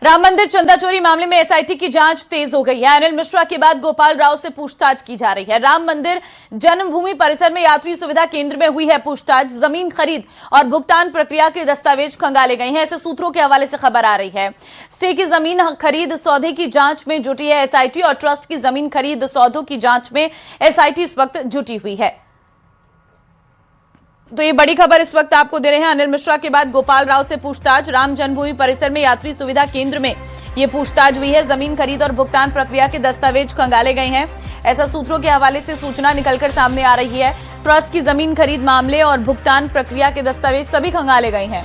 राम मंदिर चंदा चोरी मामले में एसआईटी की जांच तेज हो गई है। अनिल मिश्रा के बाद गोपाल राव से पूछताछ की जा रही है। राम मंदिर जन्मभूमि परिसर में यात्री सुविधा केंद्र में हुई है पूछताछ। जमीन खरीद और भुगतान प्रक्रिया के दस्तावेज खंगाले गए हैं, ऐसे सूत्रों के हवाले से खबर आ रही है। स्टे की जमीन खरीद सौदे की जांच में जुटी है एसआईटी और ट्रस्ट की जमीन खरीद सौदों की जांच में एसआईटी इस वक्त जुटी हुई है। तो ये बड़ी खबर इस वक्त आपको दे रहे हैं। अनिल मिश्रा के बाद गोपाल राव से पूछताछ। राम जन्मभूमि परिसर में यात्री सुविधा केंद्र में ये पूछताछ हुई है। जमीन खरीद और भुगतान प्रक्रिया के दस्तावेज खंगाले गए हैं, ऐसा सूत्रों के हवाले से सूचना निकलकर सामने आ रही है। ट्रस्ट की जमीन खरीद मामले और भुगतान प्रक्रिया के दस्तावेज सभी खंगाले गए हैं।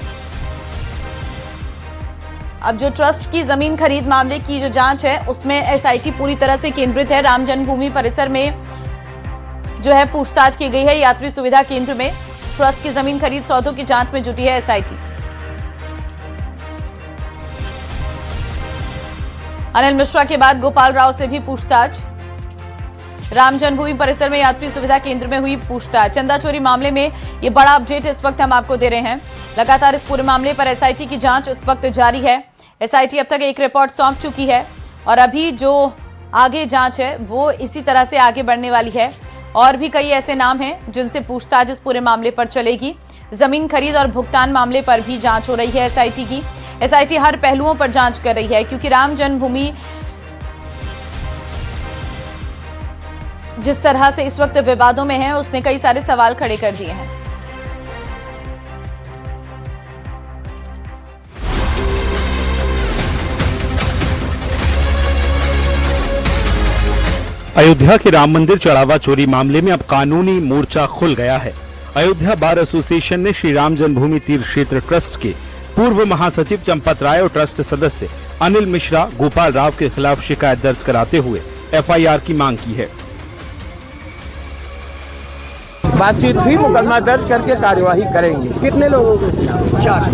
अब जो ट्रस्ट की जमीन खरीद मामले की जो जांच है उसमें एसआईटी पूरी तरह से केंद्रित है। राम जन्मभूमि परिसर में जो है पूछताछ की गई है। यात्री सुविधा केंद्र में ट्रस्ट की जमीन खरीद सौदों की जांच में जुटी है एसआईटी। अनिल मिश्रा के बाद गोपाल राव से भी पूछताछ। राम जन्मभूमि परिसर में यात्री सुविधा केंद्र में हुई पूछताछ। चंदा चोरी मामले में ये बड़ा अपडेट इस वक्त हम आपको दे रहे हैं। लगातार इस पूरे मामले पर एसआईटी की जांच इस वक्त जारी है। एसआईटी अब तक एक रिपोर्ट सौंप चुकी है और अभी जो आगे जांच है वो इसी तरह से आगे बढ़ने वाली है। और भी कई ऐसे नाम हैं जिनसे पूछताछ इस पूरे मामले पर चलेगी। जमीन खरीद और भुगतान मामले पर भी जांच हो रही है एसआईटी की। एसआईटी हर पहलुओं पर जांच कर रही है क्योंकि राम जन्मभूमि जिस तरह से इस वक्त विवादों में है उसने कई सारे सवाल खड़े कर दिए हैं। अयोध्या के राम मंदिर चढ़ावा चोरी मामले में अब कानूनी मोर्चा खुल गया है। अयोध्या बार एसोसिएशन ने श्री राम जन्मभूमि तीर्थ क्षेत्र ट्रस्ट के पूर्व महासचिव चंपत राय और ट्रस्ट सदस्य अनिल मिश्रा गोपाल राव के खिलाफ शिकायत दर्ज कराते हुए एफआईआर की मांग की है। बातचीत हुई, मुकदमा दर्ज करके कार्यवाही करेंगे। कितने लोगों को? चार।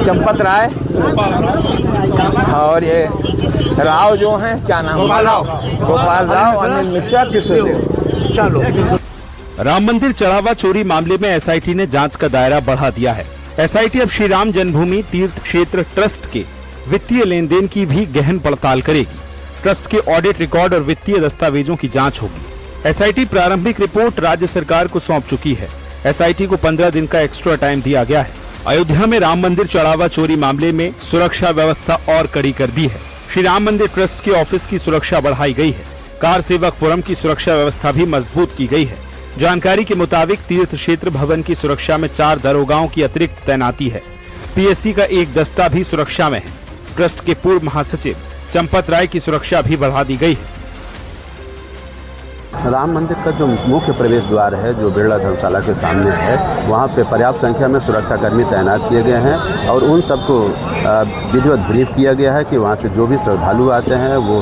चंपत राय और ये राव जो हैं, क्या नाम? गोपाल राव, अनिल मिश्रा, किशोर। चलो। राम मंदिर चढ़ावा चोरी मामले में एसआईटी ने जांच का दायरा बढ़ा दिया है। एसआईटी अब श्री राम जन्मभूमि तीर्थ क्षेत्र ट्रस्ट के वित्तीय लेन देन की भी गहन पड़ताल करेगी। ट्रस्ट के ऑडिट रिकॉर्ड और वित्तीय दस्तावेजों की जांच होगी। एसआईटी प्रारंभिक रिपोर्ट राज्य सरकार को सौंप चुकी है। एसआईटी को 15 दिन का एक्स्ट्रा टाइम दिया गया है। अयोध्या में राम मंदिर चढ़ावा चोरी मामले में सुरक्षा व्यवस्था और कड़ी कर दी है। श्री राम मंदिर ट्रस्ट के ऑफिस की सुरक्षा बढ़ाई गई है। कार सेवकपुरम की सुरक्षा व्यवस्था भी मजबूत की गई है। जानकारी के मुताबिक तीर्थ क्षेत्र भवन की सुरक्षा में 4 दरोगाओं की अतिरिक्त तैनाती है। पीएससी का एक दस्ता भी सुरक्षा में है। ट्रस्ट के पूर्व महासचिव चंपत राय की सुरक्षा भी बढ़ा दी गई है। राम मंदिर का जो मुख्य प्रवेश द्वार है, जो बिरला धर्मशाला के सामने है, वहाँ पे पर्याप्त संख्या में सुरक्षाकर्मी तैनात किए गए हैं और उन सबको विधिवत ब्रीफ किया गया है कि वहाँ से जो भी श्रद्धालु आते हैं वो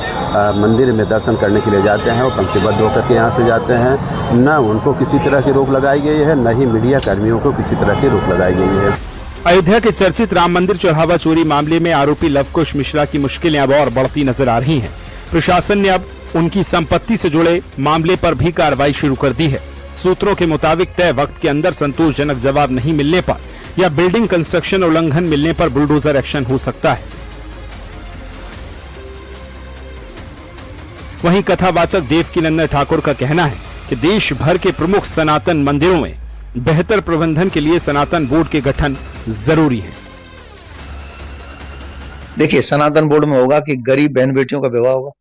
मंदिर में दर्शन करने के लिए जाते हैं और पंक्तिबद्ध होकर के यहाँ से जाते हैं। न उनको किसी तरह की रोक लगाई गई है, न ही मीडिया कर्मियों को किसी तरह की रोक लगाई गई है। अयोध्या के चर्चित राम मंदिर चढ़ावा चोरी मामले में आरोपी लवकुश मिश्रा की मुश्किलें अब और बढ़ती नजर आ रही हैं। प्रशासन ने अब उनकी संपत्ति से जुड़े मामले पर भी कार्रवाई शुरू कर दी है। सूत्रों के मुताबिक तय वक्त के अंदर संतोषजनक जवाब नहीं मिलने पर या बिल्डिंग कंस्ट्रक्शन उल्लंघन मिलने पर बुलडोजर एक्शन हो सकता है। वहीं कथावाचक देवकीनंदन ठाकुर का कहना है कि देश भर के प्रमुख सनातन मंदिरों में बेहतर प्रबंधन के लिए सनातन बोर्ड के गठन जरूरी है। देखिए, सनातन बोर्ड में होगा कि गरीब बहन बेटियों का विवाह होगा।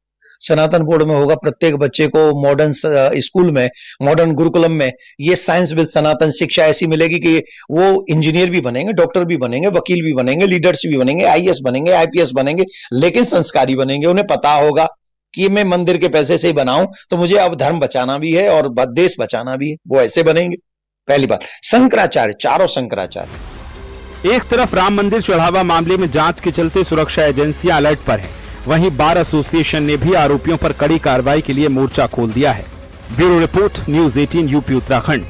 सनातन बोर्ड में होगा प्रत्येक बच्चे को मॉडर्न स्कूल में, मॉडर्न गुरुकुलम में ये साइंस विद सनातन शिक्षा ऐसी मिलेगी कि वो इंजीनियर भी बनेंगे, डॉक्टर भी बनेंगे, वकील भी बनेंगे, लीडर्स भी बनेंगे, आईएएस बनेंगे, आईपीएस बनेंगे, लेकिन संस्कारी बनेंगे। उन्हें पता होगा कि मैं मंदिर के पैसे से ही बनाऊं तो मुझे अब धर्म बचाना भी है और देश बचाना भी है। वो ऐसे बनेंगे। पहली बात, शंकराचार्य, चारों शंकराचार्य। एक तरफ राम मंदिर चढ़ावा मामले में जांच के चलते सुरक्षा एजेंसियां अलर्ट पर हैं, वहीं बार एसोसिएशन ने भी आरोपियों पर कड़ी कार्रवाई के लिए मोर्चा खोल दिया है। Bureau report, news 18 UP Uttarakhand.